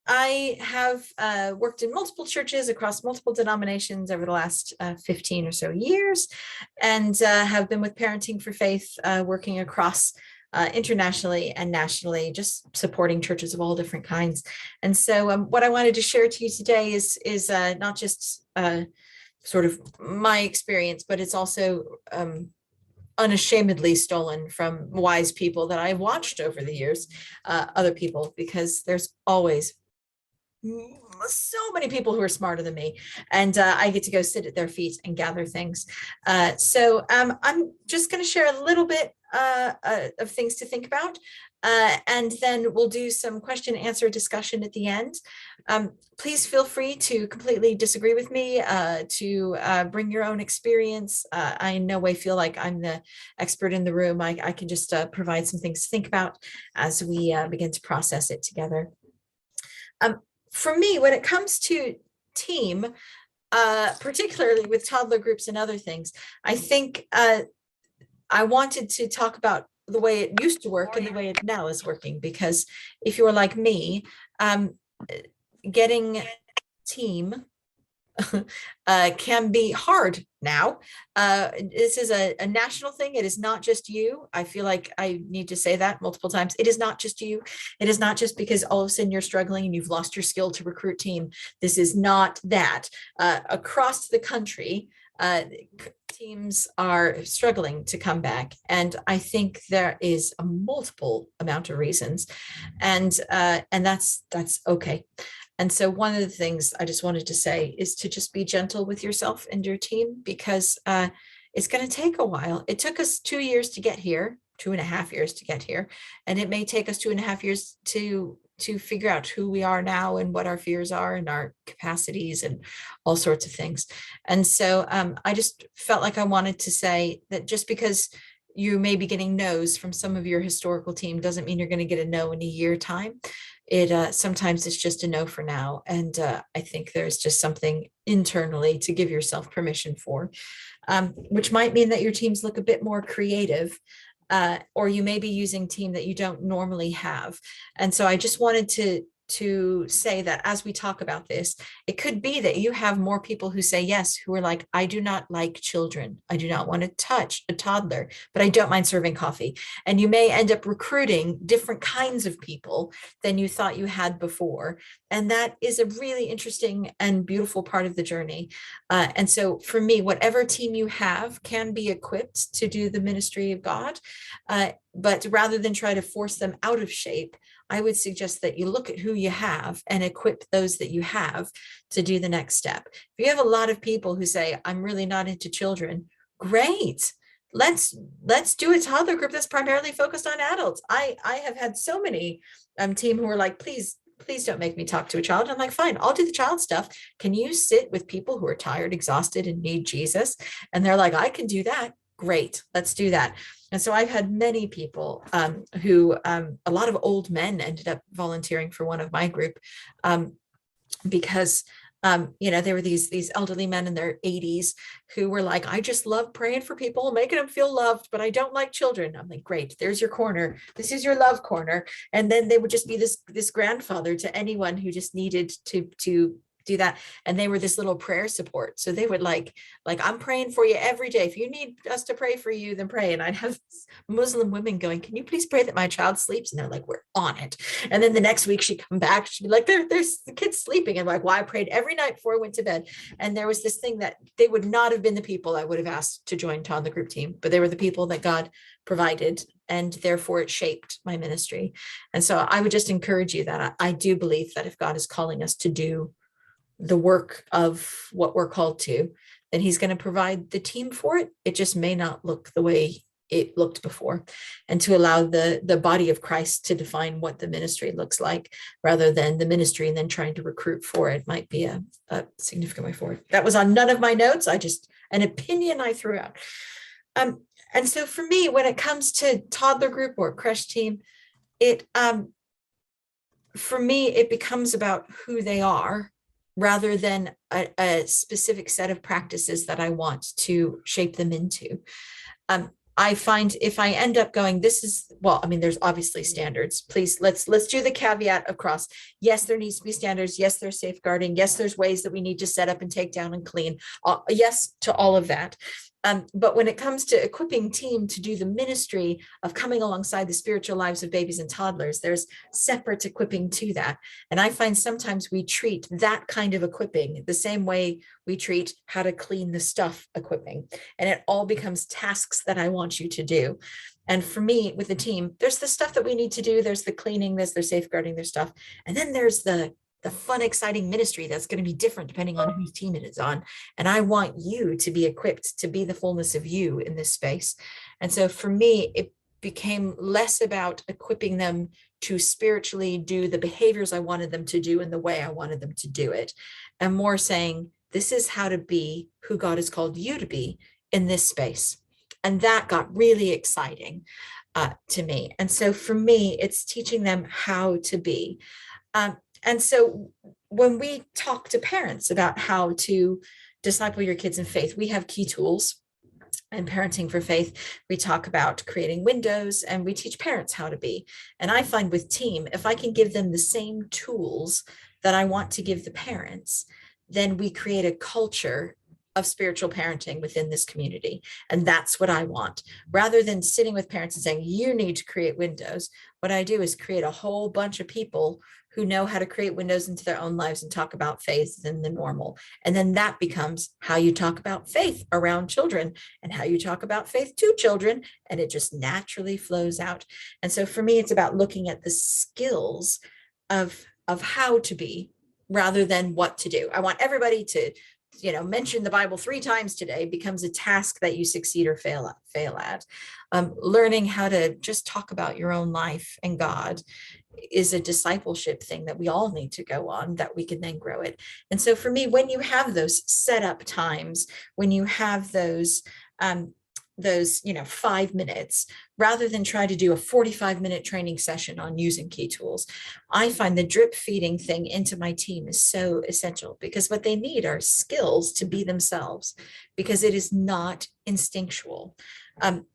I have worked in multiple churches across multiple denominations over the last 15 or so years, and have been with Parenting for Faith, working across internationally and nationally, just supporting churches of all different kinds. And so what I wanted to share to you today is not just sort of my experience, but it's also unashamedly stolen from wise people that I've watched over the years, other people, because there's always so many people who are smarter than me, and I get to go sit at their feet and gather things. So I'm just going to share a little bit of things to think about, and then we'll do some question and answer discussion at the end. Please feel free to completely disagree with me, to bring your own experience. I in no way feel like I'm the expert in the room. I can just provide some things to think about as we begin to process it together. For me, when it comes to team, particularly with toddler groups and other things, I think I wanted to talk about the way it used to work and the way it now is working, because if you're like me, getting team can be hard now. This is a national thing. It is not just you. I feel like I need to say that multiple times. It is not just you. It is not just because all of a sudden you're struggling and you've lost your skill to recruit team. This is not that. Across the country, teams are struggling to come back, and I think there is a multiple amount of reasons, and that's okay. And so one of the things I just wanted to say is to just be gentle with yourself and your team, because it's going to take a while. It took us 2 years to get here, 2.5 years to get here, and it may take us 2.5 years to figure out who we are now and what our fears are and our capacities and all sorts of things. And so I just felt like I wanted to say that just because you may be getting no's from some of your historical team doesn't mean you're going to get a no in a year time. It sometimes it's just a no for now, and I think there's just something internally to give yourself permission for, which might mean that your teams look a bit more creative, or you may be using team that you don't normally have. And so I just wanted to say that as we talk about this, it could be that you have more people who say yes, who are like, I do not like children. I do not want to touch a toddler, but I don't mind serving coffee. And you may end up recruiting different kinds of people than you thought you had before. And that is a really interesting and beautiful part of the journey. And so for me, whatever team you have can be equipped to do the ministry of God. But rather than try to force them out of shape, I would suggest that you look at who you have and equip those that you have to do the next step. If you have a lot of people who say, I'm really not into children, great. Let's do a toddler group that's primarily focused on adults. I have had so many team who are like, please don't make me talk to a child. I'm like, fine, I'll do the child stuff. Can you sit with people who are tired, exhausted, and need Jesus? And they're like, I can do that. Great, let's do that. And so I've had many people who, a lot of old men ended up volunteering for one of my group, because they were these elderly men in their 80s who were like, I just love praying for people, making them feel loved, but I don't like children. I'm like, great, there's your corner. This is your love corner. And then they would just be this grandfather to anyone who just needed to do that. And they were this little prayer support. So they would like, I'm praying for you every day. If you need us to pray for you, then pray. And I'd have Muslim women going, can you please pray that my child sleeps? And they're like, we're on it. And then the next week she'd come back, she'd be like, there's the kid's sleeping. And like, well, I prayed every night before I went to bed. And there was this thing that they would not have been the people I would have asked to join toddler group team, but they were the people that God provided, and therefore it shaped my ministry. And so I would just encourage you that I do believe that if God is calling us to do the work of what we're called to, then he's going to provide the team for it. It just may not look the way it looked before, and to allow the body of Christ to define what the ministry looks like rather than the ministry and then trying to recruit for it might be a significant way forward. That was on none of my notes. An opinion I threw out. And so for me, when it comes to toddler group or creche team, for me, it becomes about who they are rather than a specific set of practices that I want to shape them into. I find if I end up going, this is, well, I mean, there's obviously standards. Please, let's do the caveat across. Yes, there needs to be standards. Yes, there's safeguarding. Yes, there's ways that we need to set up and take down and clean. Yes, to all of that. But when it comes to equipping team to do the ministry of coming alongside the spiritual lives of babies and toddlers, there's separate equipping to that. And I find sometimes we treat that kind of equipping the same way we treat how to clean the stuff equipping. And it all becomes tasks that I want you to do. And for me, with the team, there's the stuff that we need to do. There's the cleaning, there's the safeguarding, there's stuff. And then there's the fun, exciting ministry that's going to be different depending on whose team it is on. And I want you to be equipped to be the fullness of you in this space. And so for me, it became less about equipping them to spiritually do the behaviors I wanted them to do in the way I wanted them to do it, and more saying, this is how to be who God has called you to be in this space. And that got really exciting to me. And so for me, it's teaching them how to be. And so when we talk to parents about how to disciple your kids in faith, we have key tools. And Parenting for Faith, we talk about creating windows, and we teach parents how to be. And I find with team, if I can give them the same tools that I want to give the parents, then we create a culture of spiritual parenting within this community. And that's what I want. Rather than sitting with parents and saying, you need to create windows, what I do is create a whole bunch of people who know how to create windows into their own lives and talk about faith and the normal. And then that becomes how you talk about faith around children and how you talk about faith to children. And it just naturally flows out. And so for me, it's about looking at the skills of how to be rather than what to do. I want everybody to mention the Bible 3 times today becomes a task that you succeed or fail at. Learning how to just talk about your own life and God is a discipleship thing that we all need to go on, that we can then grow it. And so for me, when you have those setup times, when you have those 5 minutes, rather than try to do a 45-minute training session on using key tools, I find the drip feeding thing into my team is so essential, because what they need are skills to be themselves, because it is not instinctual.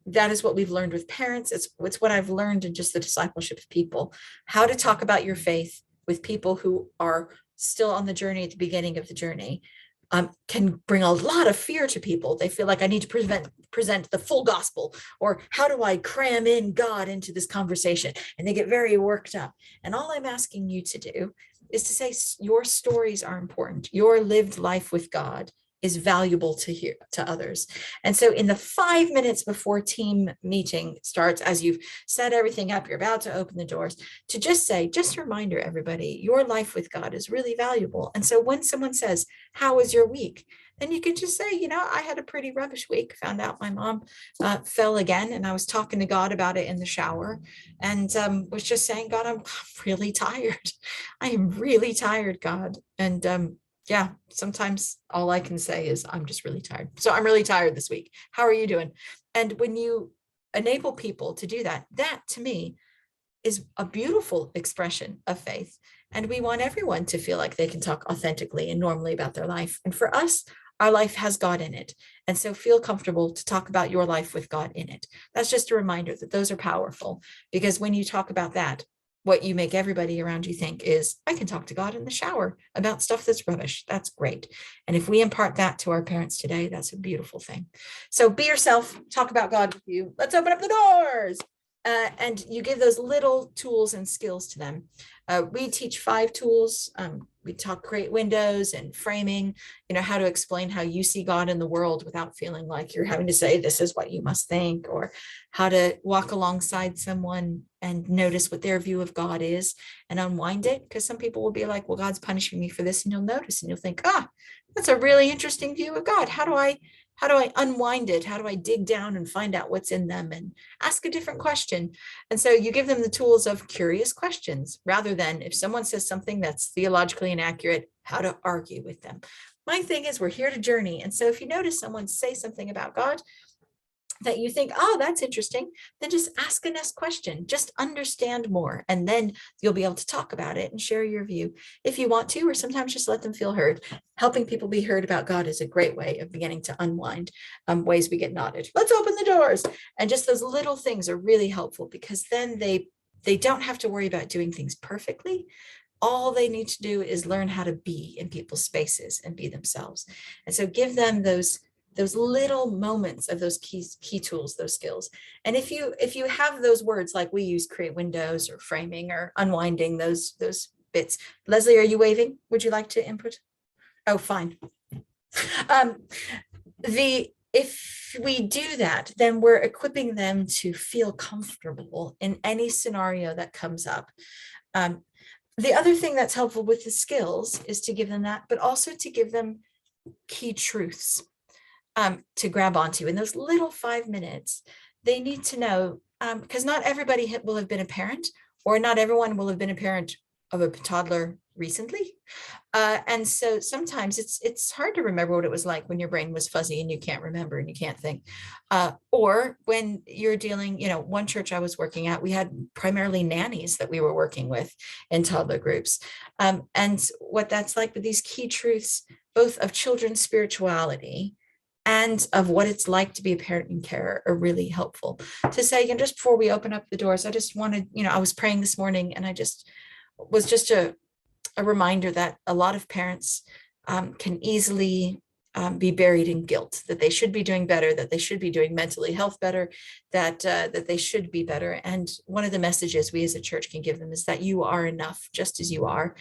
That is what we've learned with parents. It's what I've learned in just the discipleship of people, how to talk about your faith with people who are still on the journey at the beginning of the journey. Can bring a lot of fear to people. They feel like I need to present the full gospel, or how do I cram in God into this conversation? And they get very worked up. And all I'm asking you to do is to say your stories are important. Your lived life with God is valuable to others. And so in the 5 minutes before team meeting starts, as you've set everything up, you're about to open the doors, to just say, just a reminder, everybody, your life with God is really valuable. And so when someone says, how was your week? Then you can just say, I had a pretty rubbish week. Found out my mom fell again, and I was talking to God about it in the shower, and was just saying, God, I'm really tired. I am really tired, God. And yeah, sometimes all I can say is I'm just really tired. So I'm really tired this week. How are you doing? And when you enable people to do that, that to me is a beautiful expression of faith. And we want everyone to feel like they can talk authentically and normally about their life. And for us, our life has God in it. And so feel comfortable to talk about your life with God in it. That's just a reminder that those are powerful, because when you talk about that, what you make everybody around you think is, I can talk to God in the shower about stuff that's rubbish. That's great. And if we impart that to our parents today, that's a beautiful thing. So be yourself, talk about God with you. Let's open up the doors. And you give those little tools and skills to them. We teach 5 tools. We talk create windows and framing, how to explain how you see God in the world without feeling like you're having to say, this is what you must think, or how to walk alongside someone and notice what their view of God is and unwind it. Because some people will be like, well, God's punishing me for this. And you'll notice and you'll think, that's a really interesting view of God. How do I unwind it? How do I dig down and find out what's in them and ask a different question? And so you give them the tools of curious questions, rather than, if someone says something that's theologically inaccurate, how to argue with them. My thing is, we're here to journey. And so if you notice someone say something about God that you think, that's interesting, then just ask a next question, just understand more. And then you'll be able to talk about it and share your view if you want to, or sometimes just let them feel heard. Helping people be heard about God is a great way of beginning to unwind ways we get nodded. Let's open the door. doors. And just those little things are really helpful, because then they don't have to worry about doing things perfectly. All they need to do is learn how to be in people's spaces and be themselves. And so give them those little moments of those key tools, those skills. And if you have those words like we use, create windows or framing or unwinding, those bits. Leslie, are you waving? Would you like to input? Oh, fine. If we do that, then we're equipping them to feel comfortable in any scenario that comes up. The other thing that's helpful with the skills is to give them that, but also to give them key truths to grab onto. In those little 5 minutes, they need to know, because not everybody will have been a parent, or not everyone will have been a parent of a toddler recently. And so sometimes it's hard to remember what it was like when your brain was fuzzy and you can't remember and you can't think. Or when you're dealing, one church I was working at, we had primarily nannies that we were working with in toddler groups. And what that's like with these key truths, both of children's spirituality and of what it's like to be a parent in care, are really helpful to say. And just before we open up the doors, I just wanted, I was praying this morning, and I just was just a reminder that a lot of parents can easily be buried in guilt, that they should be doing better, that they should be doing mentally health better, that they should be better. And one of the messages we as a church can give them is that you are enough, just as you are.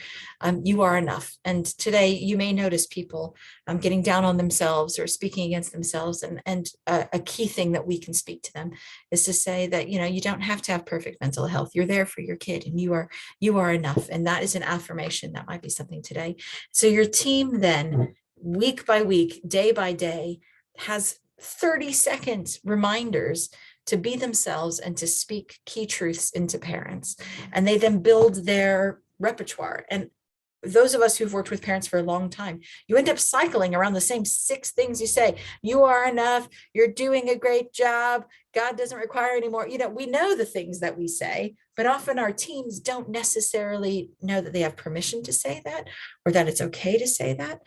You are enough. And today you may notice people getting down on themselves or speaking against themselves. And a key thing that we can speak to them is to say that, you don't have to have perfect mental health. You're there for your kid, and you are enough. And that is an affirmation. That might be something today. So your team then, week by week, day by day, has 30-second reminders to be themselves and to speak key truths into parents. And they then build their repertoire. And those of us who've worked with parents for a long time, you end up cycling around the same 6 things you say. You are enough. You're doing a great job. God doesn't require any more. We know the things that we say, but often our teams don't necessarily know that they have permission to say that, or that it's okay to say that.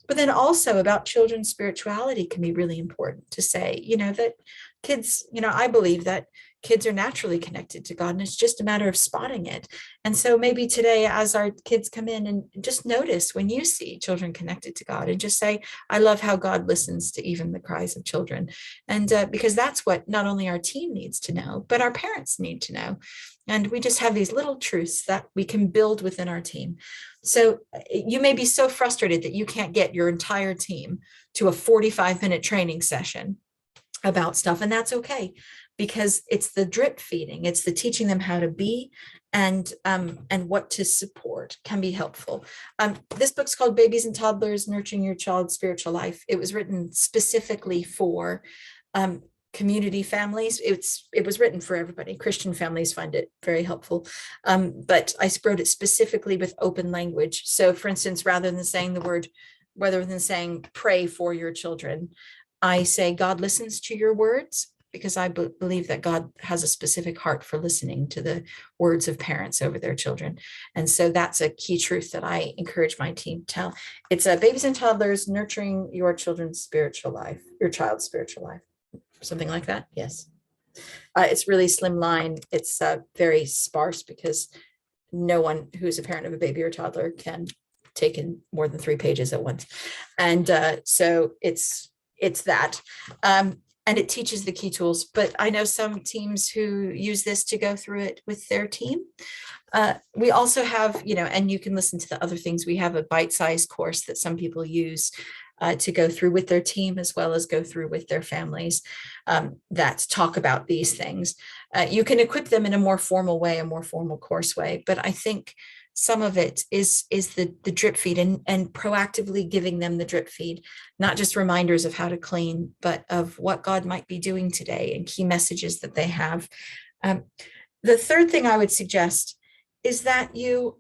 But then also about children's spirituality can be really important to say, that kids, I believe that kids are naturally connected to God, and it's just a matter of spotting it. And so maybe today, as our kids come in, and just notice when you see children connected to God, and just say, I love how God listens to even the cries of children. And because that's what not only our team needs to know, but our parents need to know. And we just have these little truths that we can build within our team. So you may be so frustrated that you can't get your entire team to a 45-minute training session about stuff. And that's okay, because it's the drip feeding, it's the teaching them how to be, and what to support can be helpful. This book's called Babies and Toddlers, Nurturing Your Child's Spiritual Life. It was written specifically for community families. It was written for everybody. Christian families find it very helpful. But I wrote it specifically with open language. So for instance, rather than saying pray for your children, I say God listens to your words, because I believe that God has a specific heart for listening to the words of parents over their children. And so that's a key truth that I encourage my team to tell. It's Babies and Toddlers, Nurturing Your Children's Spiritual Life, Your Child's Spiritual Life. Something like that. Yes. It's really slim line. It's very sparse, because no one who's a parent of a baby or toddler can take in more than 3 pages at once. And so it's that. And it teaches the key tools. But I know some teams who use this to go through it with their team. We also have, and you can listen to the other things. We have a bite-sized course that some people use to go through with their team, as well as go through with their families, that talk about these things. You can equip them in a more formal way, a more formal course way, but I think some of it is the drip feed, and proactively giving them the drip feed, not just reminders of how to clean, but of what God might be doing today and key messages that they have. The third thing I would suggest is that you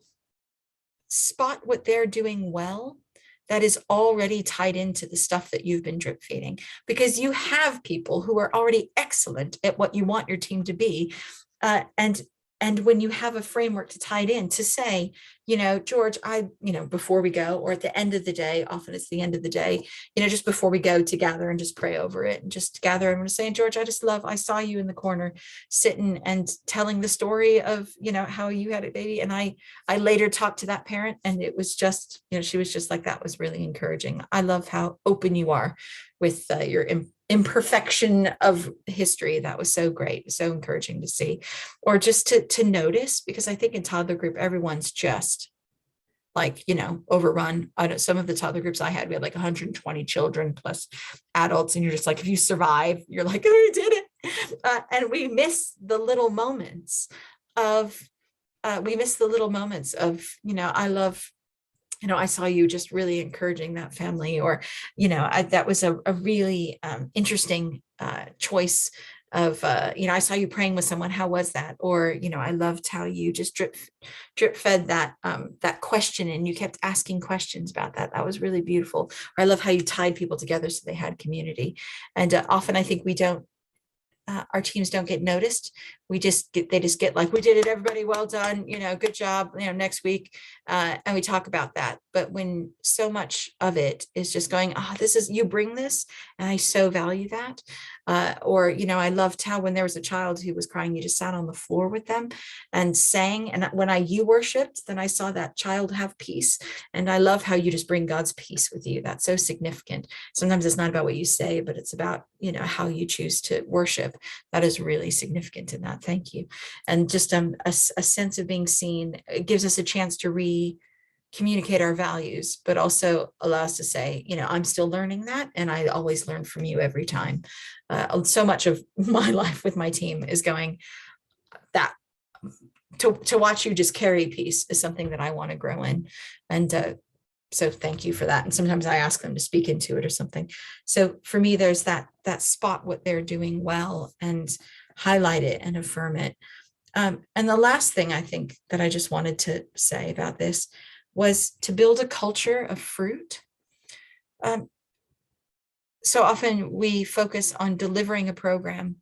spot what they're doing well that is already tied into the stuff that you've been drip feeding, because you have people who are already excellent at what you want your team to be. And And when you have a framework to tie it in, to say, George, before we go, or at the end of the day, often it's the end of the day, just before we go to gather and just pray over it and just gather, I'm going to say, George, I saw you in the corner sitting and telling the story of, how you had a baby. And I later talked to that parent, and it was just, she was just like, that was really encouraging. I love how open you are with your imperfection of history. That was so great, so encouraging to see, or just to notice, because I think in toddler group, everyone's just like, overrun. I know some of the toddler groups I had, we had like 120 children plus adults, and you're just like, if you survive, you're like, oh, you did it. And we miss the little moments of, I love, I saw you just really encouraging that family, or, that was a really interesting choice of, I saw you praying with someone. How was that? Or, I loved how you just drip fed that question, and you kept asking questions about that. That was really beautiful. Or I love how you tied people together so they had community. And often I think our teams don't get noticed. They just get like, we did it, everybody, well done, good job, next week. And we talk about that. But when so much of it is just going, you bring this, and I so value that. Or, I loved how when there was a child who was crying, you just sat on the floor with them and sang. And when you worshiped, then I saw that child have peace. And I love how you just bring God's peace with you. That's so significant. Sometimes it's not about what you say, but it's about, how you choose to worship. That is really significant in that. Thank you. And just a sense of being seen. It gives us a chance to communicate our values, but also allow us to say, I'm still learning that, and I always learn from you every time. So much of my life with my team is going, that to watch you just carry peace is something that I want to grow in. And so thank you for that. And sometimes I ask them to speak into it or something. So for me, there's that spot what they're doing well and highlight it and affirm it. And the last thing I think that I just wanted to say about this was to build a culture of fruit. So often we focus on delivering a program,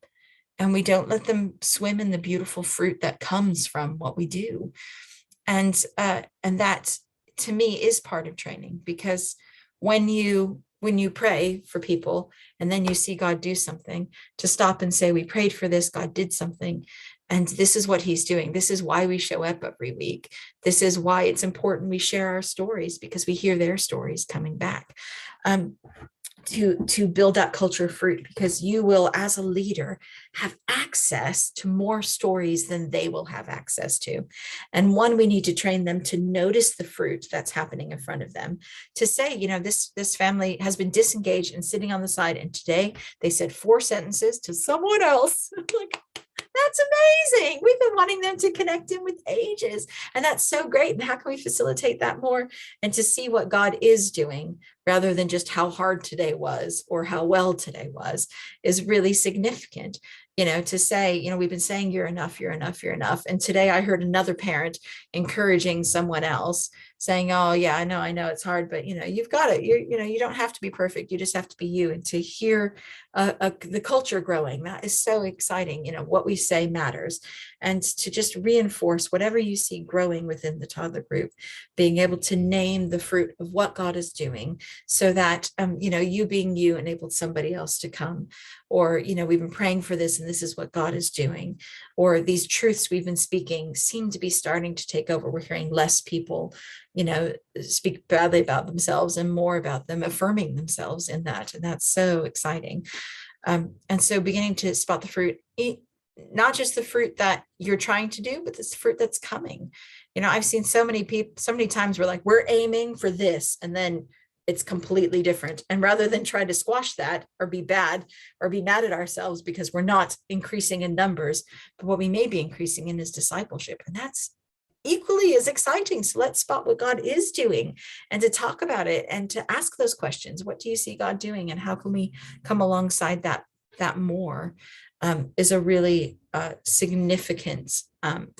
and we don't let them swim in the beautiful fruit that comes from what we do. And that, to me, is part of training, because when you pray for people and then you see God do something, to stop and say, we prayed for this, God did something, and this is what he's doing. This is why we show up every week. This is why it's important we share our stories, because we hear their stories coming back. To build that culture of fruit, because you will, as a leader, have access to more stories than they will have access to. And we need to train them to notice the fruit that's happening in front of them, to say, this family has been disengaged and sitting on the side, and today they said 4 sentences to someone else. Like, that's amazing. We've been wanting them to connect in with ages. And that's so great. And how can we facilitate that more? And to see what God is doing, rather than just how hard today was or how well today was, is really significant. To say, we've been saying you're enough, you're enough, you're enough. And today I heard another parent encouraging someone else, saying, oh yeah, I know it's hard, but you've got it. You don't have to be perfect. You just have to be you. And to hear the culture growing, that is so exciting. What we say matters. And to just reinforce whatever you see growing within the toddler group, being able to name the fruit of what God is doing, so that, you being you enabled somebody else to come. Or, we've been praying for this, and this is what God is doing. Or these truths we've been speaking seem to be starting to take over. We're hearing less people, speak badly about themselves, and more about them affirming themselves in that. And that's so exciting. And so beginning to spot the fruit, not just the fruit that you're trying to do, but this fruit that's coming. I've seen so many times we're like, we're aiming for this, and then it's completely different. And rather than try to squash that or be bad or be mad at ourselves because we're not increasing in numbers, but what we may be increasing in is discipleship. And that's equally as exciting. So let's spot what God is doing, and to talk about it, and to ask those questions. What do you see God doing, and how can we come alongside that more? Is a really significant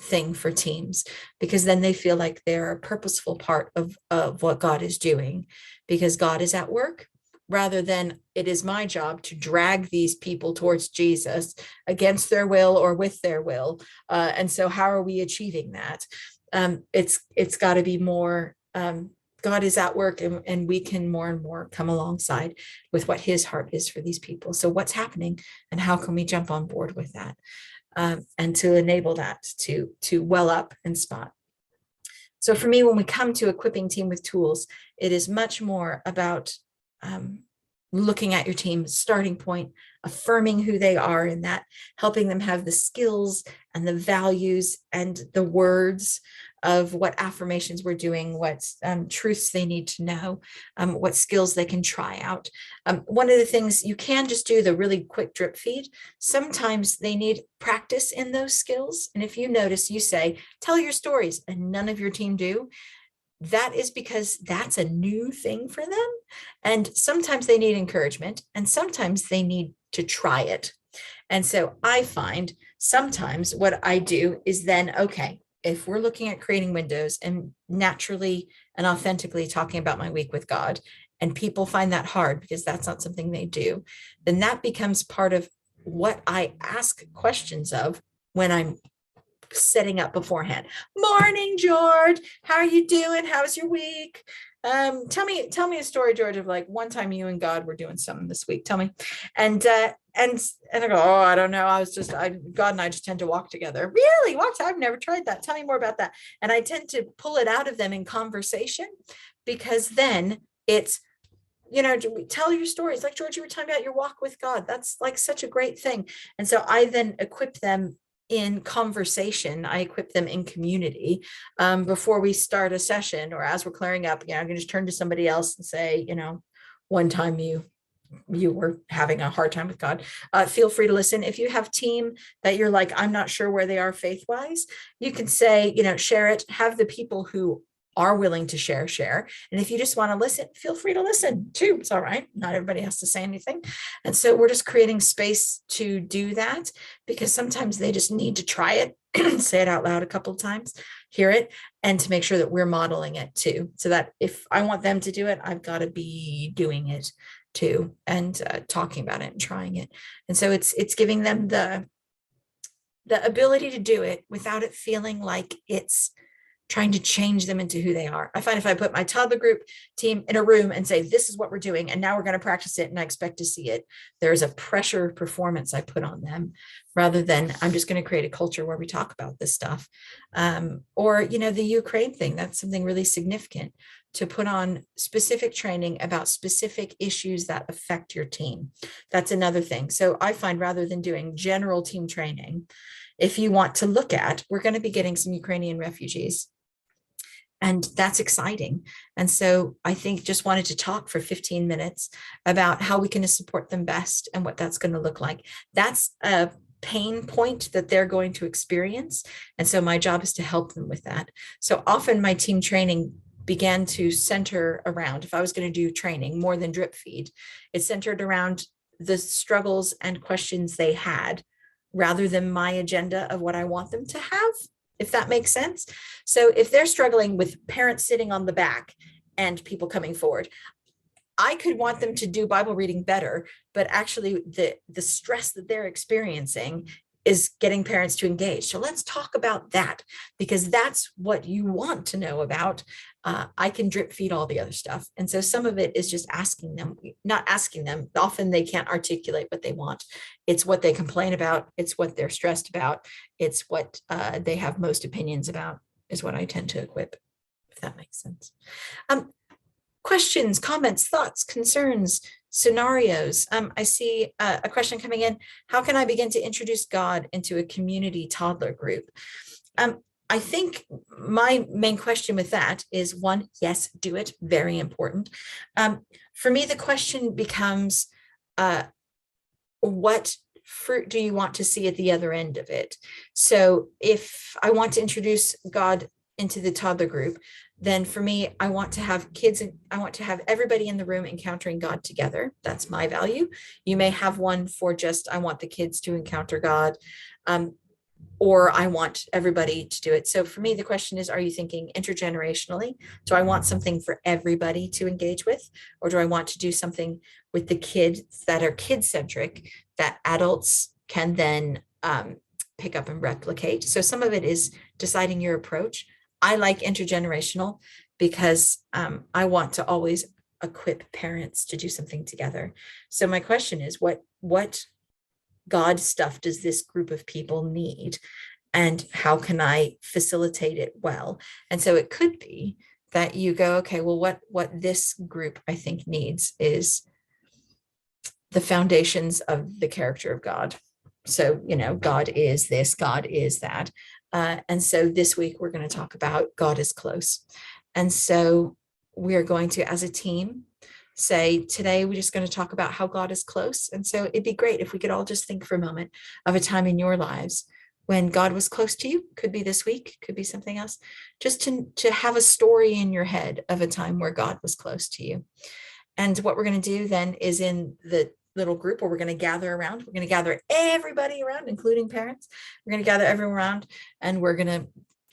thing for teams, because then they feel like they're a purposeful part of what God is doing, because God is at work. rather than it is my job to drag these people towards Jesus against their will or with their will. And so how are we achieving that? It's got to be more, God is at work, and we can more and more come alongside with what his heart is for these people. So what's happening and how can we jump on board with that? And to enable that to well up and spot. So for me, when we come to equipping team with tools, it is much more about looking at your team's starting point, affirming who they are in that, helping them have the skills and the values and the words of what affirmations we're doing, what truths they need to know, what skills they can try out. One of the things, you can just do the really quick drip feed. Sometimes they need practice in those skills. And if you notice, you say, tell your stories, and none of your team do. That is because that's a new thing for them. And sometimes they need encouragement, and sometimes they need to try it. And so I find sometimes what I do is then, okay, if we're looking at creating windows and naturally and authentically talking about my week with God, and people find that hard because that's not something they do, then that becomes part of what I ask questions of when I'm setting up beforehand. Morning, George. How are you doing? How's your week? Tell me a story, George, of like one time you and God were doing something this week. Tell me. And I go, oh, I don't know. God and I just tend to walk together. Really? Walk? I've never tried that. Tell me more about that. And I tend to pull it out of them in conversation, because then it's, tell your stories. Like, George, you were talking about your walk with God. That's like such a great thing. And so I then equip them in conversation. I equip them in community before we start a session, or as we're clearing up. I can just turn to somebody else and say, one time you were having a hard time with God. Feel free to listen. If you have team that you're like, I'm not sure where they are faith-wise, you can say, share it. Have the people who are willing to share. And if you just want to listen, feel free to listen too. It's all right. Not everybody has to say anything. And so we're just creating space to do that, because sometimes they just need to try it, say it out loud a couple of times, hear it, and to make sure that we're modeling it too. So that if I want them to do it, I've got to be doing it too, and talking about it and trying it. And so it's giving them the ability to do it without it feeling like it's trying to change them into who they are. I find if I put my toddler group team in a room and say, this is what we're doing, and now we're going to practice it, and I expect to see it, there's a pressure performance I put on them, rather than I'm just going to create a culture where we talk about this stuff. Or, the Ukraine thing, that's something really significant, to put on specific training about specific issues that affect your team. That's another thing. So I find, rather than doing general team training, if you want to look at, we're going to be getting some Ukrainian refugees. And that's exciting. And so I think just wanted to talk for 15 minutes about how we can support them best and what that's going to look like. That's a pain point that they're going to experience. And so my job is to help them with that. So often my team training began to center around, if I was going to do training more than drip feed, it centered around the struggles and questions they had, rather than my agenda of what I want them to have, if that makes sense. So if they're struggling with parents sitting on the back and people coming forward, I could want them to do Bible reading better, but actually the stress that they're experiencing is getting parents to engage. So let's talk about that, because that's what you want to know about. I can drip feed all the other stuff. And so some of it is just asking them, not asking them. Often they can't articulate what they want. It's what they complain about. It's what they're stressed about. It's what they have most opinions about, is what I tend to equip, if that makes sense. Questions, comments, thoughts, concerns, scenarios. I see a question coming in. How can I begin to introduce God into a community toddler group? I think my main question with that is, one, yes, do it. Very important. For me, the question becomes, what fruit do you want to see at the other end of it? So if I want to introduce God into the toddler group, then for me, I want to have kids, and I want to have everybody in the room encountering God together. That's my value. You may have one for just, I want the kids to encounter God. or I want everybody to do it. So for me, the question is, are you thinking intergenerationally? Do I want something for everybody to engage with? Or do I want to do something with the kids that are kid-centric that adults can then pick up and replicate? So some of it is deciding your approach. I like intergenerational because I want to always equip parents to do something together. So my question is, what God stuff does this group of people need? And how can I facilitate it well? And so it could be that you go, okay, well, what this group I think needs is the foundations of the character of God. So, God is this, God is that. And so this week we're going to talk about God is close. And so we are going to, as a team, say today we're just going to talk about how God is close. And so it'd be great if we could all just think for a moment of a time in your lives when God was close to you. Could be this week, could be something else, just to have a story in your head of a time where God was close to you. And what we're going to do then is, in the little group where we're going to gather around, we're going to gather everybody around, including parents. We're going to gather everyone around, and we're going to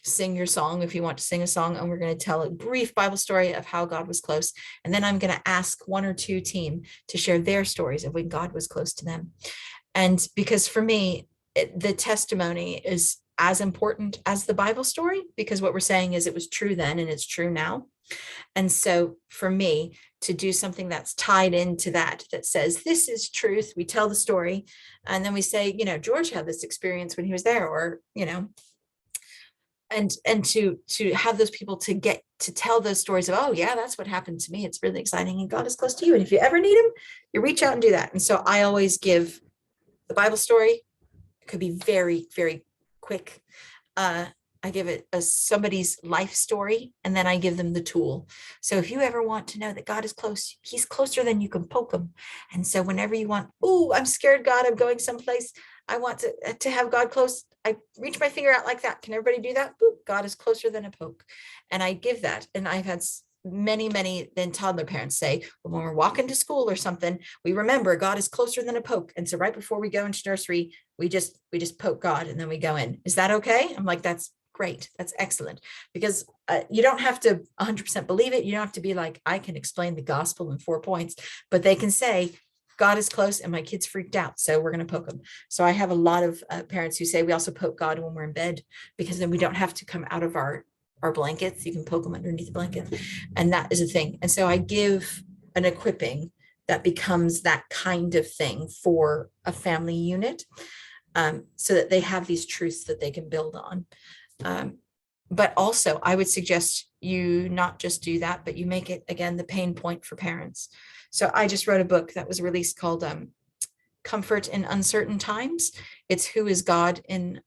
sing your song if you want to sing a song, and we're going to tell a brief Bible story of how God was close. And then I'm going to ask one or two team to share their stories of when God was close to them. And because for me, the testimony is as important as the Bible story, because what we're saying is it was true then and it's true now. And so for me, to do something that's tied into that says, this is truth, we tell the story, and then we say, George had this experience when he was there, or, and to have those people to get to tell those stories of, oh yeah, that's what happened to me. It's really exciting. And God is close to you. And if you ever need him, you reach out and do that. And so I always give the Bible story. It could be very, very quick. I give it somebody's life story, and then I give them the tool. So if you ever want to know that God is close, he's closer than you can poke him. And so whenever you want, I'm scared, God, I'm going someplace, I want to have God close, I reach my finger out like that. Can everybody do that? God is closer than a poke. And I give that. And I've had many then toddler parents say, well, when we're walking to school or something, we remember God is closer than a poke. And so right before we go into nursery, we just poke God and then we go in. Is that okay? I'm like, that's great. That's excellent. Because you don't have to 100% believe it. You don't have to be like, I can explain the gospel in 4 points, but they can say, God is close and my kid's freaked out, so we're going to poke them. So I have a lot of parents who say we also poke God when we're in bed, because then we don't have to come out of our blankets. You can poke them underneath the blanket. And that is a thing. And so I give an equipping that becomes that kind of thing for a family unit, so that they have these truths that they can build on. But also I would suggest you not just do that, but you make it, again, the pain point for parents. So I just wrote a book that was released called Comfort in Uncertain Times. It's who is God in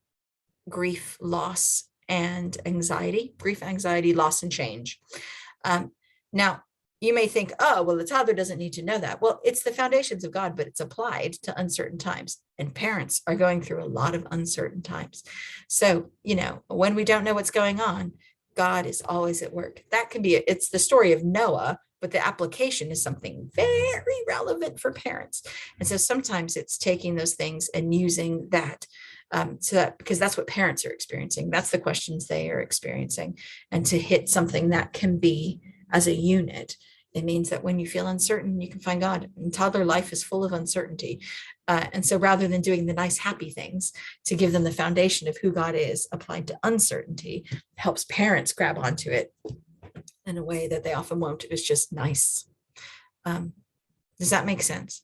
grief, loss, and anxiety, grief, anxiety, loss, and change. Now, you may think, oh, well, the toddler doesn't need to know that. Well, it's the foundations of God, but it's applied to uncertain times. And parents are going through a lot of uncertain times. So, when we don't know what's going on, God is always at work. That can be, it's the story of Noah, but the application is something very relevant for parents. And so sometimes it's taking those things and using that, because that's what parents are experiencing. That's the questions they are experiencing. And to hit something that can be as a unit, it means that when you feel uncertain, you can find God. And toddler life is full of uncertainty. And so rather than doing the nice, happy things, to give them the foundation of who God is applied to uncertainty, helps parents grab onto it in a way that they often won't. It was just nice. Does that make sense?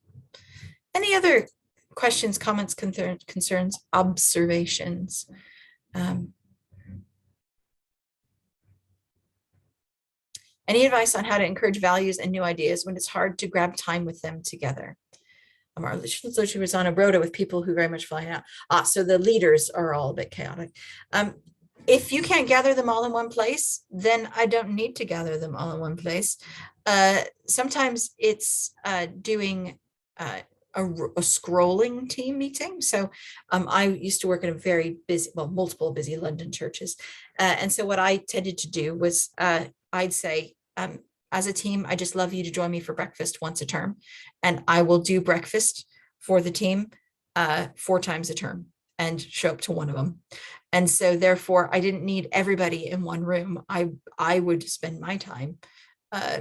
Any other questions, comments, concerns, observations? Any advice on how to encourage values and new ideas when it's hard to grab time with them together? So she was on a rota with people who very much fly out. So the leaders are all a bit chaotic. If you can't gather them all in one place, then I don't need to gather them all in one place. Sometimes it's doing a scrolling team meeting. So I used to work in a very busy, multiple busy London churches. And so what I tended to do was I'd say, as a team, I just love you to join me for breakfast once a term. And I will do breakfast for the team 4 times a term. and show up to one of them. And so therefore I didn't need everybody in one room. I would spend my time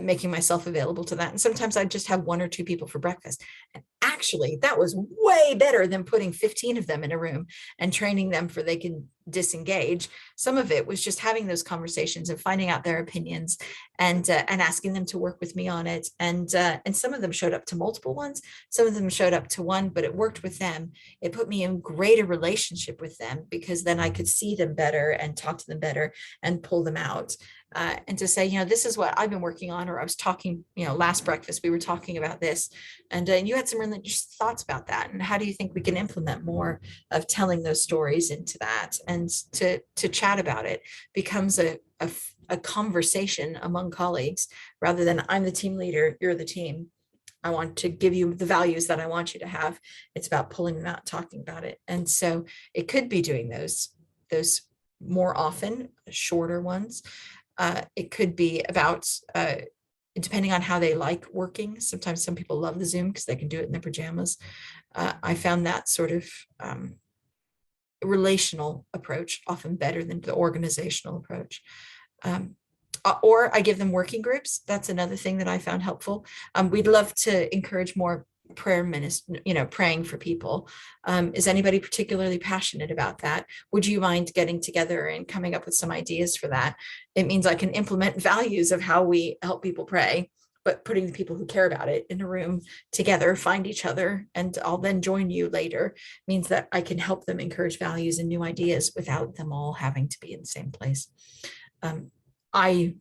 making myself available to that. And sometimes I'd just have one or two people for breakfast. And actually, that was way better than putting 15 of them in a room and training them for they can disengage. Some of it was just having those conversations and finding out their opinions and asking them to work with me on it. And some of them showed up to multiple ones. Some of them showed up to one, but it worked with them. It put me in greater relationship with them because then I could see them better and talk to them better and pull them out. And to say, this is what I've been working on, or I was talking, last breakfast, we were talking about this, and you had some really just thoughts about that. And how do you think we can implement more of telling those stories into that, and to chat about it becomes a conversation among colleagues rather than I'm the team leader, you're the team. I want to give you the values that I want you to have. It's about pulling them out, talking about it. And so it could be doing those more often, shorter ones. It could be about, depending on how they like working. Sometimes some people love the Zoom because they can do it in their pajamas. I found that sort of relational approach often better than the organizational approach. Or I give them working groups. That's another thing that I found helpful. We'd love to encourage more prayer ministry, praying for people. Is anybody particularly passionate about that? Would you mind getting together and coming up with some ideas for that? It means I can implement values of how we help people pray, but putting the people who care about it in a room together, find each other, and I'll then join you later, means that I can help them encourage values and new ideas without them all having to be in the same place. I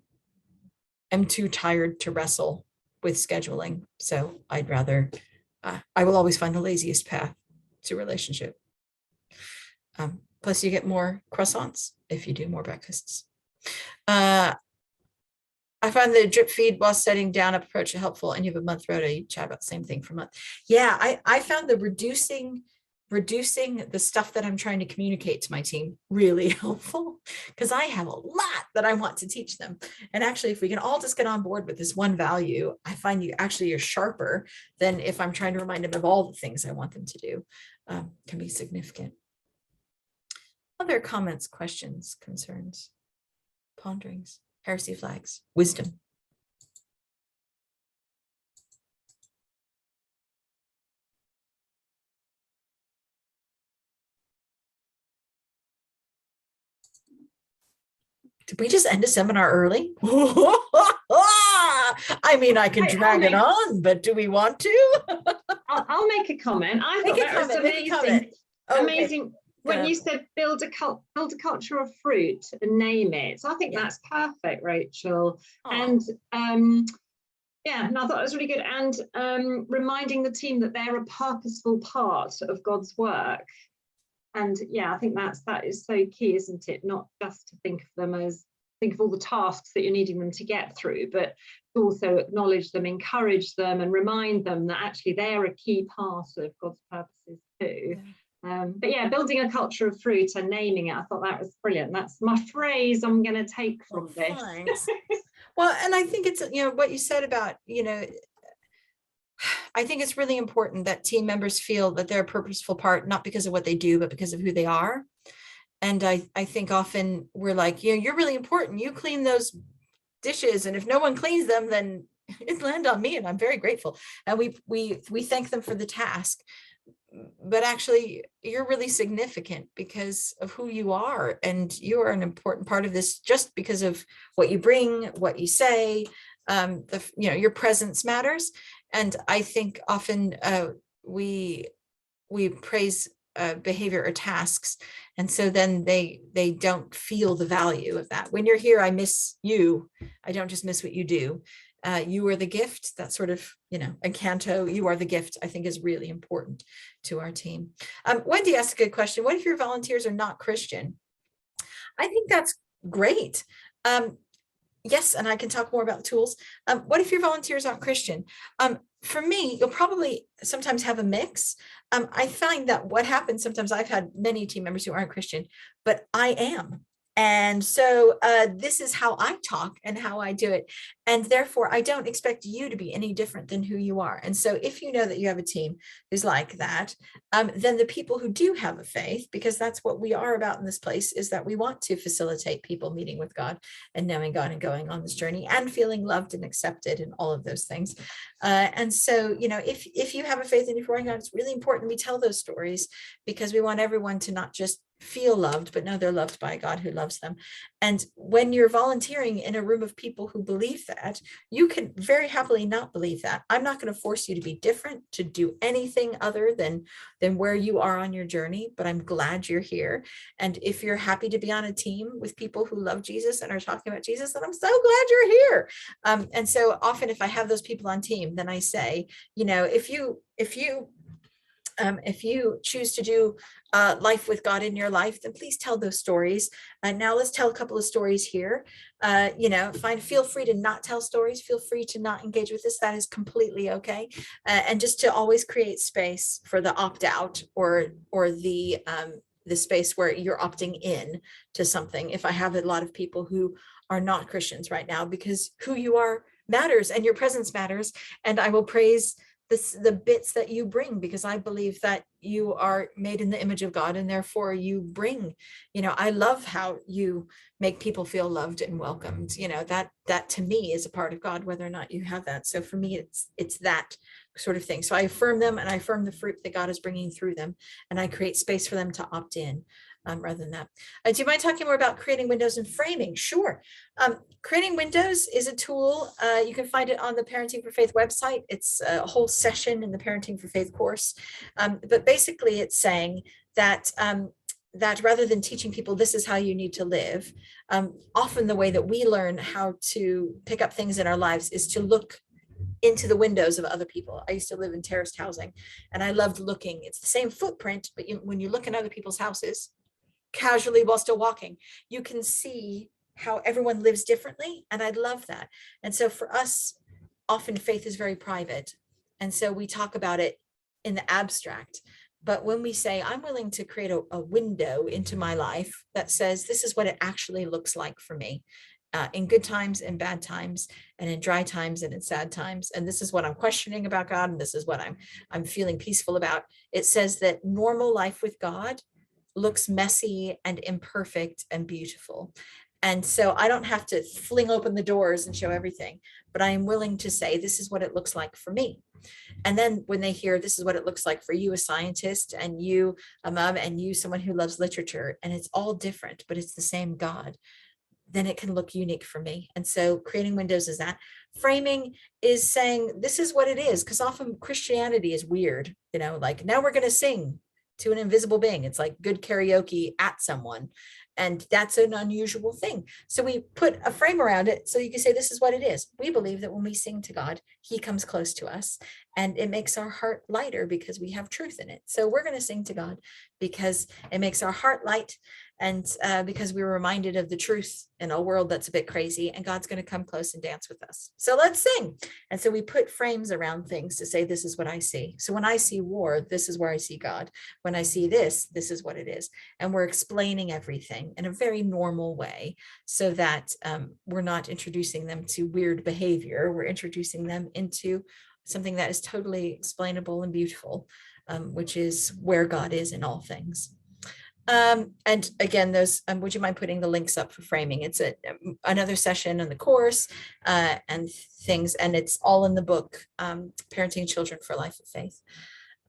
am too tired to wrestle with scheduling, so I'd rather I will always find the laziest path to relationship. Plus you get more croissants if you do more breakfasts. I find the drip feed while setting down approach helpful, and you have a month rota, you chat about the same thing for a month. Yeah, I found the reducing the stuff that I'm trying to communicate to my team really helpful, because I have a lot that I want to teach them. And actually, if we can all just get on board with this one value, I find you're sharper than if I'm trying to remind them of all the things I want them to do. Can be significant. Other comments, questions, concerns, ponderings, heresy flags, wisdom. Did we just end a seminar early? I mean, I can drag it on, but do we want to? I'll make a comment. I thought that was amazing. Amazing. When you said build a culture of fruit and name it. So I think that's perfect, Rachel. And and I thought it was really good. And reminding the team that they're a purposeful part of God's work. And I think that is so key, isn't it? Not just to think of all the tasks that you're needing them to get through, but to also acknowledge them, encourage them, and remind them that actually they're a key part of God's purposes too. But building a culture of fruit and naming it, I thought that was brilliant. That's my phrase I'm going to take from this. Well, and I think it's, what you said about, I think it's really important that team members feel that they're a purposeful part, not because of what they do, but because of who they are. And I think often we're like, you're really important. You clean those dishes. And if no one cleans them, then it land on me. And I'm very grateful. And we thank them for the task. But actually, you're really significant because of who you are. And you are an important part of this just because of what you bring, what you say, your presence matters. And I think often we praise behavior or tasks, and so then they don't feel the value of that. When you're here, I miss you. I don't just miss what you do. You are the gift. That sort of Encanto. You are the gift. I think is really important to our team. Wendy asked a good question. What if your volunteers are not Christian? I think that's great. Yes, and I can talk more about the tools. What if your volunteers aren't Christian? For me, you'll probably sometimes have a mix. I find that what happens sometimes, I've had many team members who aren't Christian, but I am. And so this is how I talk and how I do it. And therefore, I don't expect you to be any different than who you are. And so if you know that you have a team who's like that, then the people who do have a faith, because that's what we are about in this place, is that we want to facilitate people meeting with God and knowing God and going on this journey and feeling loved and accepted and all of those things. And so, if you have a faith and you're growing on, it's really important we tell those stories, because we want everyone to not just feel loved, but know they're loved by a God who loves them. And when you're volunteering in a room of people who believe that, you can very happily not believe that. I'm not going to force you to be different, to do anything other than where you are on your journey, but I'm glad you're here. And if you're happy to be on a team with people who love Jesus and are talking about Jesus, then I'm so glad you're here. And so often if I have those people on team, then I say, if you choose to do life with God in your life, then please tell those stories. Now let's tell a couple of stories here. Feel free to not tell stories. Feel free to not engage with this. That is completely okay. And just to always create space for the opt out or the space where you're opting in to something. If I have a lot of people who are not Christians right now, because who you are matters and your presence matters, and I will praise the bits that you bring, because I believe that you are made in the image of God, and therefore you bring, I love how you make people feel loved and welcomed. That to me is a part of God, whether or not you have that. So for me, it's that sort of thing. So I affirm them, and I affirm the fruit that God is bringing through them, and I create space for them to opt in. Rather than that. Do you mind talking more about creating windows and framing? Sure. Creating windows is a tool. You can find it on the Parenting for Faith website. It's a whole session in the Parenting for Faith course. But basically it's saying that that rather than teaching people this is how you need to live, often the way that we learn how to pick up things in our lives is to look into the windows of other people. I used to live in terraced housing, and I loved looking. It's the same footprint, but when you look in other people's houses, casually while still walking, you can see how everyone lives differently. And I love that. And so for us, often faith is very private. And so we talk about it in the abstract. But when we say, I'm willing to create a window into my life that says, this is what it actually looks like for me, in good times and bad times, and in dry times and in sad times. And this is what I'm questioning about God. And this is what I'm feeling peaceful about. It says that normal life with God looks messy and imperfect and beautiful. And so I don't have to fling open the doors and show everything, but I am willing to say, this is what it looks like for me. And then when they hear, this is what it looks like for you, a scientist, and you, a mom, and you, someone who loves literature, and it's all different, but it's the same God, then it can look unique for me. And so creating windows is that. Framing is saying, this is what it is, because often Christianity is weird, like, now we're going to sing to an invisible being. It's like good karaoke at someone. And that's an unusual thing. So we put a frame around it so you can say, this is what it is. We believe that when we sing to God, he comes close to us, and it makes our heart lighter because we have truth in it. So we're going to sing to God because it makes our heart light, and because we were reminded of the truth in a world that's a bit crazy, and God's going to come close and dance with us. So let's sing. And so we put frames around things to say, this is what I see. So when I see war, this is where I see God. When I see this is what it is. And we're explaining everything in a very normal way, so that we're not introducing them to weird behavior. We're introducing them into something that is totally explainable and beautiful, which is where God is in all things. And again, those, would you mind putting the links up for framing? It's another session in the course, and things, and it's all in the book, Parenting Children for a Life of Faith,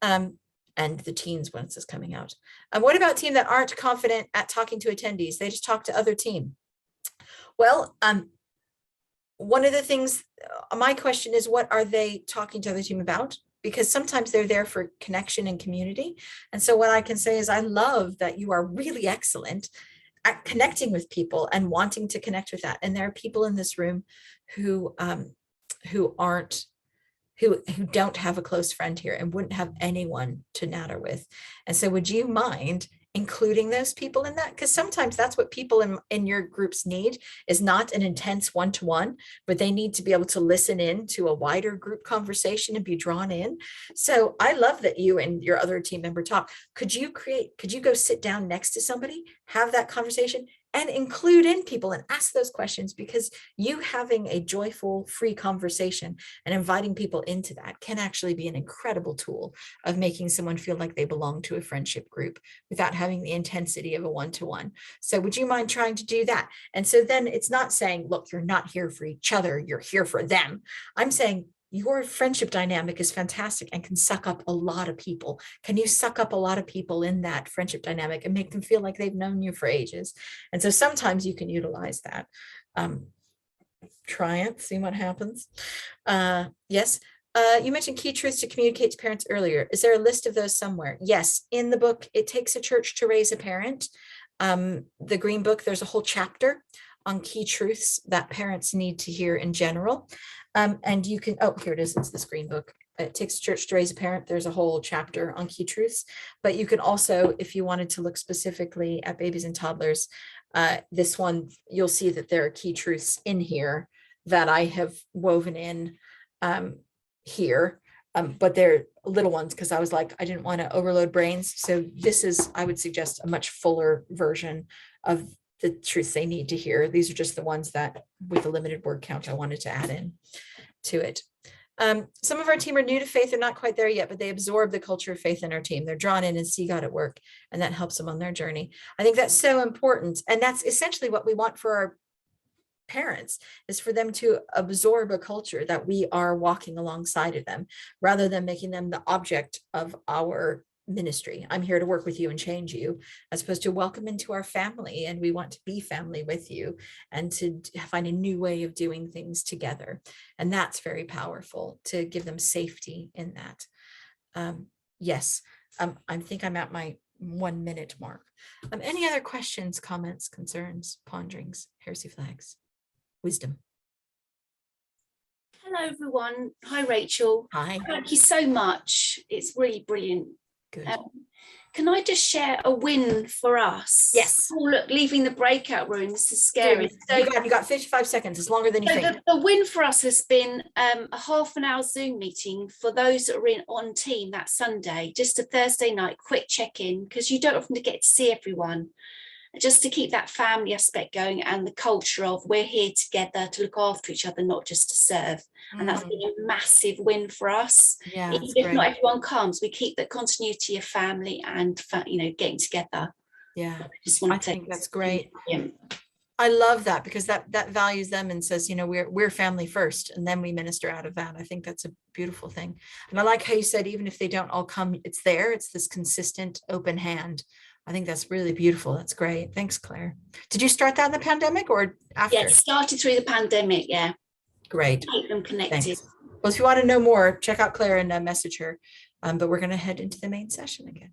and the teens once it's coming out. What about team that aren't confident at talking to attendees? They just talk to other team. Well, one of the things, my question is, what are they talking to other team about? Because sometimes they're there for connection and community. And so what I can say is, I love that you are really excellent at connecting with people and wanting to connect with that. And there are people in this room who don't have a close friend here and wouldn't have anyone to natter with. And so would you mind including those people in that? Because sometimes that's what people in your groups need, is not an intense one-to-one, but they need to be able to listen in to a wider group conversation and be drawn in. So I love that you and your other team member talk. Could you go sit down next to somebody, have that conversation, and include in people and ask those questions, because you having a joyful, free conversation and inviting people into that can actually be an incredible tool of making someone feel like they belong to a friendship group without having the intensity of a one-to-one. So would you mind trying to do that? And so then it's not saying, look, you're not here for each other, you're here for them. I'm saying, your friendship dynamic is fantastic and can suck up a lot of people. Can you suck up a lot of people in that friendship dynamic and make them feel like they've known you for ages? And so sometimes you can utilize that. Try it, see what happens. Yes. You mentioned key truths to communicate to parents earlier. Is there a list of those somewhere? Yes. In the book, It Takes a Church to Raise a Parent, the Green Book, there's a whole chapter on key truths that parents need to hear in general. And you can, oh, here it is, it's this Green Book. It Takes a Church to Raise a Parent. There's a whole chapter on key truths, but you can also, if you wanted to look specifically at babies and toddlers, this one, you'll see that there are key truths in here that I have woven in here, but they're little ones because I was like, I didn't want to overload brains. So this is, I would suggest, a much fuller version of the truths they need to hear. These are just the ones that, with a limited word count, I wanted to add in to it. Some of our team are new to faith. They're not quite there yet, but they absorb the culture of faith in our team. They're drawn in and see God at work, and that helps them on their journey. I think that's so important. And that's essentially what we want for our parents, is for them to absorb a culture that we are walking alongside of them, rather than making them the object of our ministry. I'm here to work with you and change you, as opposed to welcome into our family, and we want to be family with you and to find a new way of doing things together. And that's very powerful, to give them safety in that. Yes, I think I'm at my 1 minute mark. Any other questions, comments, concerns, ponderings, heresy flags, wisdom? Hello everyone. Hi Rachel. Hi. Thank you so much. It's really brilliant. Good. Can I just share a win for us? Yes. Oh, look, leaving the breakout rooms is scary. So you got 55 seconds. It's longer than you think. The win for us has been a half-an-hour Zoom meeting for those that are on team that Sunday, just a Thursday night quick check-in, because you don't often get to see everyone. Just to keep that family aspect going, and the culture of we're here together to look after each other, not just to serve. And that's been a massive win for us. Yeah, even if not everyone comes, we keep the continuity of family and getting together. Yeah, I think that's great. I love that, because that values them and says, we're family first, and then we minister out of that. I think that's a beautiful thing. And I like how you said, even if they don't all come, it's there. It's this consistent open hand. I think that's really beautiful. That's great. Thanks, Claire. Did you start that in the pandemic or after? Yeah, it started through the pandemic. Yeah. Great. Keep them connected. Thanks. Well, if you want to know more, check out Claire and message her. But we're going to head into the main session again.